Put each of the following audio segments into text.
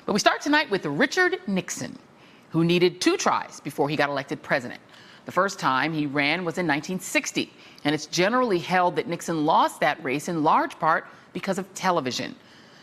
But we start tonight with Richard Nixon, who needed 2 tries before he got elected president. The first time he ran was in 1960, and it's generally held that Nixon lost that race in large part because of television.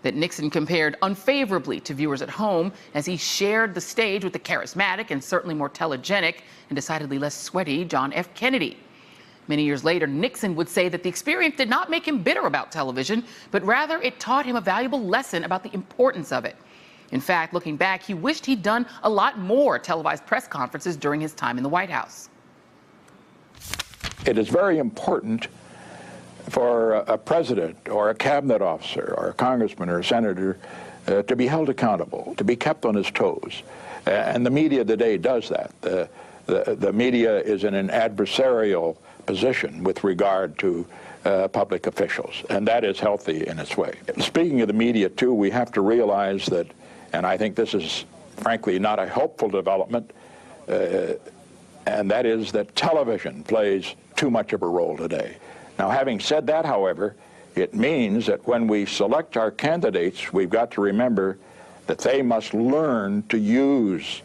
That Nixon compared unfavorably to viewers at home as he shared the stage with the charismatic and certainly more telegenic and decidedly less sweaty John F. Kennedy. Many years later, Nixon would say that the experience did not make him bitter about television, but rather it taught him a valuable lesson about the importance of it. In fact, looking back, he wished he'd done a lot more televised press conferences during his time in the White House. It is very important for a president or a cabinet officer or a congressman or a senator to be held accountable, to be kept on his toes. And the media today does that. The media is in an adversarial position with regard to public officials, and that is healthy in its way. Speaking of the media, too, we have to realize that, and I think this is, frankly, not a helpful development, and that is that television plays too much of a role today. Now, having said that, however, it means that when we select our candidates, we've got to remember that they must learn to use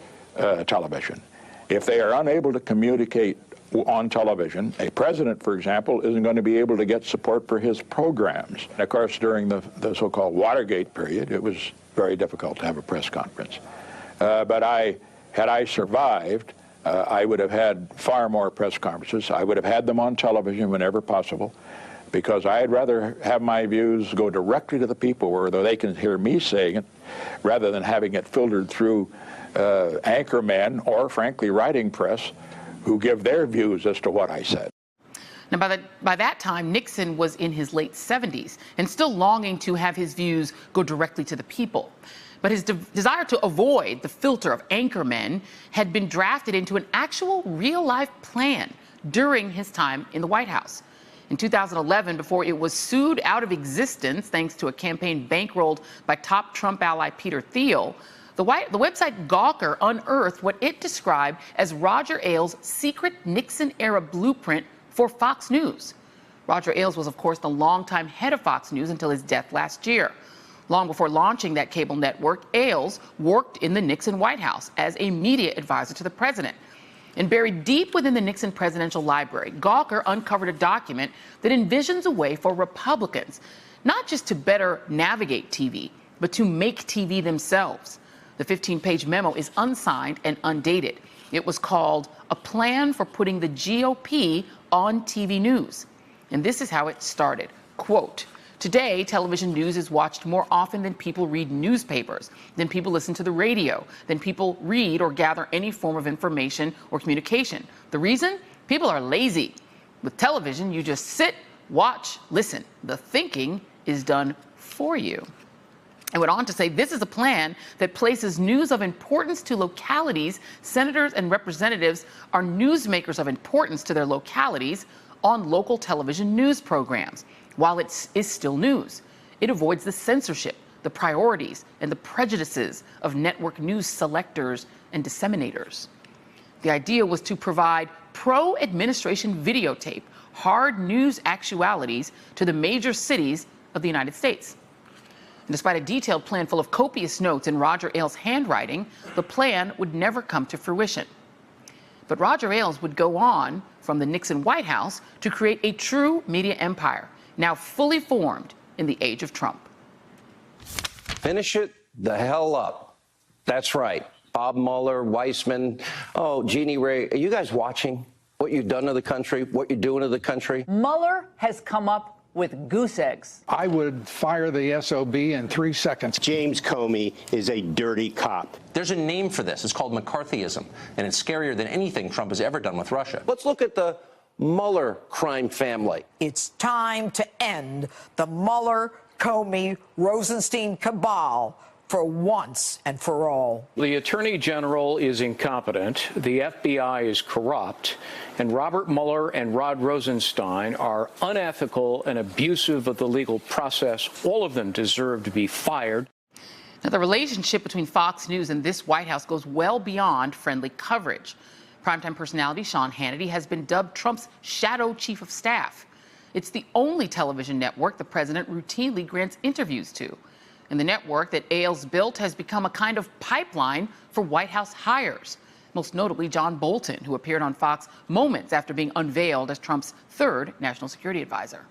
television. If they are unable to communicate on television, a president, for example, isn't going to be able to get support for his programs. And of course, during the so-called Watergate period, it was very difficult to have a press conference. But had I survived, I would have had far more press conferences. I would have had them on television whenever possible, because I'd rather have my views go directly to the people where they can hear me saying it, rather than having it filtered through anchormen or, frankly, writing press who give their views as to what I said. Now, by that time, Nixon was in his late 70s and still longing to have his views go directly to the people. But his desire to avoid the filter of anchormen had been drafted into an actual real-life plan during his time in the White House. In 2011, before it was sued out of existence thanks to a campaign bankrolled by top Trump ally Peter Thiel, the website Gawker unearthed what it described as Roger Ailes' secret Nixon-era blueprint for Fox News. Roger Ailes was, of course, the longtime head of Fox News until his death last year. Long before launching that cable network, Ailes worked in the Nixon White House as a media advisor to the president. And buried deep within the Nixon presidential library, Gawker uncovered a document that envisions a way for Republicans not just to better navigate TV, but to make TV themselves. The 15-page memo is unsigned and undated. It was called A Plan for Putting the GOP on TV News. And this is how it started. Quote, "Today, television news is watched more often than people read newspapers, than people listen to the radio, than people read or gather any form of information or communication. The reason? People are lazy. With television, you just sit, watch, listen. The thinking is done for you." I went on to say this is a plan that places news of importance to localities. Senators and representatives are newsmakers of importance to their localities on local television news programs. While it is still news, it avoids the censorship, the priorities, and the prejudices of network news selectors and disseminators. The idea was to provide pro-administration videotape, hard news actualities to the major cities of the United States. And despite a detailed plan full of copious notes in Roger Ailes' handwriting, the plan would never come to fruition. But Roger Ailes would go on from the Nixon White House to create a true media empire, now fully formed in the age of Trump. Finish it the hell up. That's right. Bob Mueller, Weissman, Jeannie Ray, are you guys watching what you've done to the country, what you're doing to the country? Mueller has come up with goose eggs. I would fire the SOB in 3 seconds. James Comey is a dirty cop. There's a name for this. It's called McCarthyism, and it's scarier than anything Trump has ever done with Russia. Let's look at the Mueller crime family. It's time to end the Mueller, Comey, Rosenstein cabal for once and for all. The Attorney General is incompetent, the FBI is corrupt, and Robert Mueller and Rod Rosenstein are unethical and abusive of the legal process. All of them deserve to be fired. Now, the relationship between Fox News and this White House goes well beyond friendly coverage. Primetime personality Sean Hannity has been dubbed Trump's shadow chief of staff. It's the only television network the president routinely grants interviews to. And the network that Ailes built has become a kind of pipeline for White House hires. Most notably, John Bolton, who appeared on Fox moments after being unveiled as Trump's third national security advisor.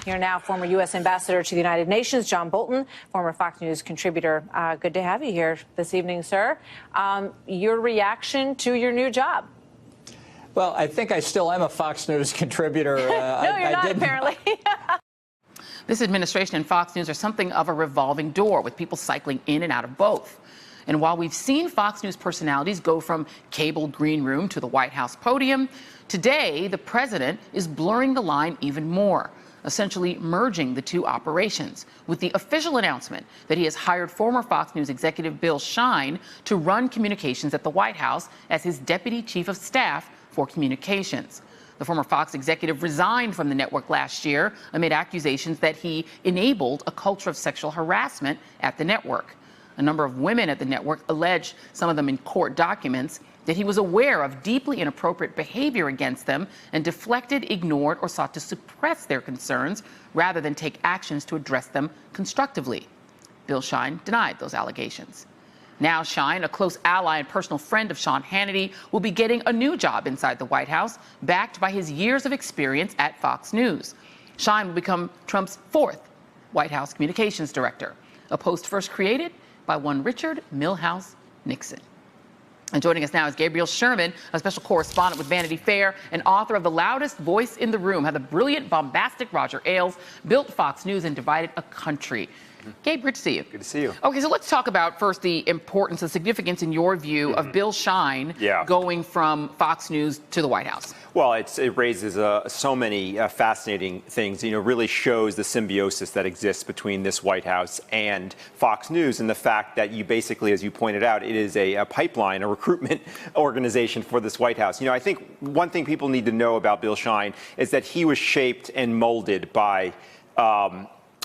Here now, former U.S. Ambassador to the United Nations, John Bolton, former Fox News contributor. Good to have you here this evening, sir. Your reaction to your new job? Well, I think I still am a Fox News contributor. No, you're not, apparently. This administration and Fox News are something of a revolving door, with people cycling in and out of both. And while we've seen Fox News personalities go from cable green room to the White House podium, today the president is blurring the line even more, essentially merging the two operations, with the official announcement that he has hired former Fox News executive Bill Shine to run communications at the White House as his deputy chief of staff for communications. The former Fox executive resigned from the network last year amid accusations that he enabled a culture of sexual harassment at the network. A number of women at the network allege, some of them in court documents, that he was aware of deeply inappropriate behavior against them and deflected, ignored, or sought to suppress their concerns rather than take actions to address them constructively. Bill Shine denied those allegations. Now Shine, a close ally and personal friend of Sean Hannity, will be getting a new job inside the White House, backed by his years of experience at Fox News. Shine will become Trump's fourth White House communications director, a post first created by one Richard Milhous Nixon. And joining us now is Gabriel Sherman, a special correspondent with Vanity Fair and author of The Loudest Voice in the Room, How the Brilliant, Bombastic Roger Ailes Built Fox News and Divided a Country. Gabe, great to see you. Good to see you. Okay, so let's talk about first the importance, the significance in your view of Bill Shine going from Fox News to the White House. Well, it raises so many fascinating things, really shows the symbiosis that exists between this White House and Fox News, and the fact that you basically, as you pointed out, it is a pipeline, a recruitment organization for this White House. I think one thing people need to know about Bill Shine is that he was shaped and molded by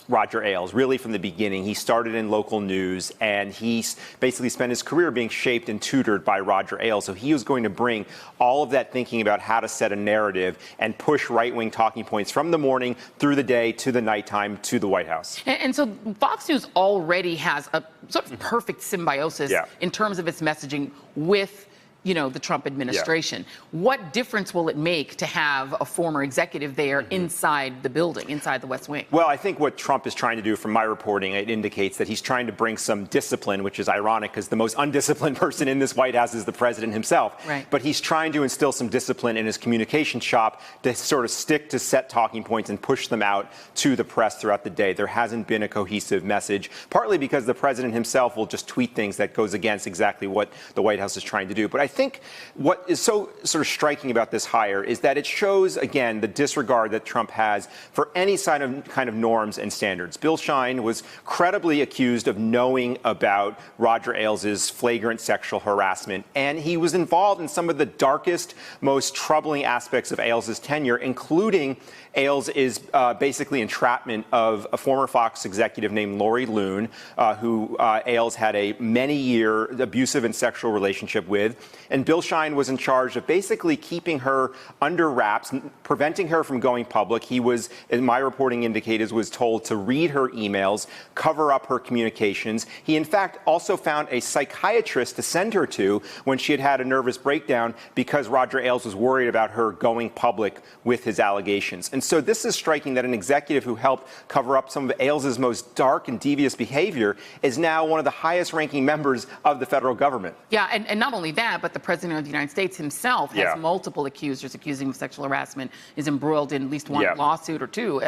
Roger Ailes, really from the beginning. He started in local news, and he basically spent his career being shaped and tutored by Roger Ailes. So he was going to bring all of that thinking about how to set a narrative and push right-wing talking points from the morning through the day to the nighttime to the White House. And so Fox News already has a sort of perfect symbiosis in terms of its messaging with the Trump administration. What difference will it make to have a former executive there inside the building, inside the West Wing? Well, I think what Trump is trying to do, from my reporting, it indicates that he's trying to bring some discipline, which is ironic because the most undisciplined person in this White House is the president himself. Right. But he's trying to instill some discipline in his communication shop to sort of stick to set talking points and push them out to the press throughout the day. There hasn't been a cohesive message, partly because the president himself will just tweet things that goes against exactly what the White House is trying to do. But I think what is so sort of striking about this hire is that it shows, again, the disregard that Trump has for any kind of norms and standards. Bill Shine was credibly accused of knowing about Roger Ailes' flagrant sexual harassment, and he was involved in some of the darkest, most troubling aspects of Ailes' tenure, including Ailes' basically entrapment of a former Fox executive named Lori Loon, who Ailes had a many-year abusive and sexual relationship with. And Bill Shine was in charge of basically keeping her under wraps, preventing her from going public. He was, as my reporting indicated, was told to read her emails, cover up her communications. He, in fact, also found a psychiatrist to send her to when she had had a nervous breakdown because Roger Ailes was worried about her going public with his allegations. And so this is striking that an executive who helped cover up some of Ailes' most dark and devious behavior is now one of the highest-ranking members of the federal government. Yeah, and not only that, but the President of the United States himself has multiple accusers accusing him of sexual harassment, is embroiled in at least one lawsuit or two,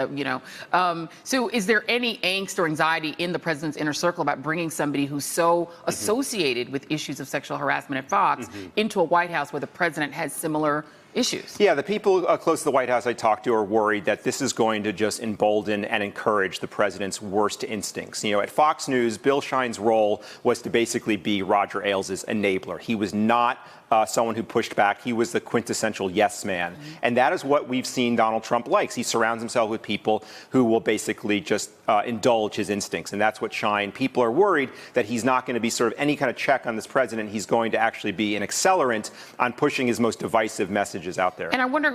So is there any angst or anxiety in the president's inner circle about bringing somebody who's so associated with issues of sexual harassment at Fox into a White House where the president has similar issues? Yeah, the people close to the White House I talked to are worried that this is going to just embolden and encourage the president's worst instincts. At Fox News, Bill Shine's role was to basically be Roger Ailes' enabler. He was not someone who pushed back. He was the quintessential yes man. And that is what we've seen Donald Trump likes. He surrounds himself with people who will basically just indulge his instincts. And that's what Shine. People are worried that he's not going to be sort of any kind of check on this president. He's going to actually be an accelerant on pushing his most divisive message messages out there. And I wonder,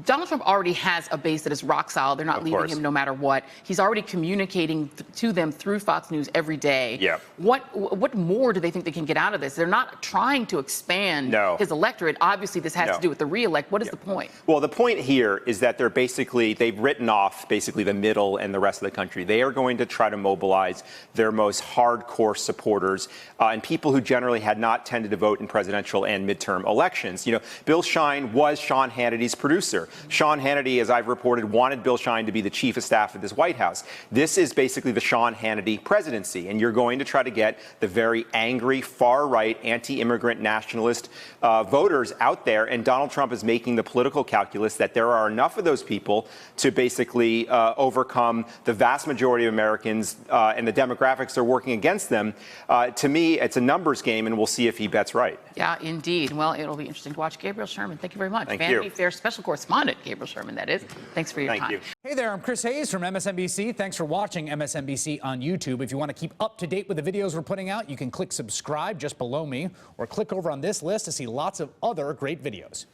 Donald Trump already has a base that is rock solid. They're not leaving him no matter what. He's already communicating to them through Fox News every day. Yeah. What more do they think they can get out of this? They're not trying to expand his electorate. Obviously, this has to do with the re-elect. What is the point? Well, the point here is that they've written off basically the middle and the rest of the country. They are going to try to mobilize their most hardcore supporters and people who generally had not tended to vote in presidential and midterm elections. Bill Shine was Sean Hannity's producer. Sean Hannity, as I've reported, wanted Bill Shine to be the chief of staff at this White House. This is basically the Sean Hannity presidency, and you're going to try to get the very angry, far-right, anti-immigrant nationalist voters out there, and Donald Trump is making the political calculus that there are enough of those people to basically overcome the vast majority of Americans and the demographics that are working against them. To me, it's a numbers game, and we'll see if he bets right. Yeah, indeed. Well, it'll be interesting to watch. Gabriel Sherman, thank you very much. Thank Vanity you. Fair special correspondent, Gabriel Sherman, that is. Thanks for your time. You. Hey there, I'm Chris Hayes from MSNBC. Thanks for watching MSNBC on YouTube. If you want to keep up to date with the videos we're putting out, you can click subscribe just below me or click over on this list to see lots of other great videos.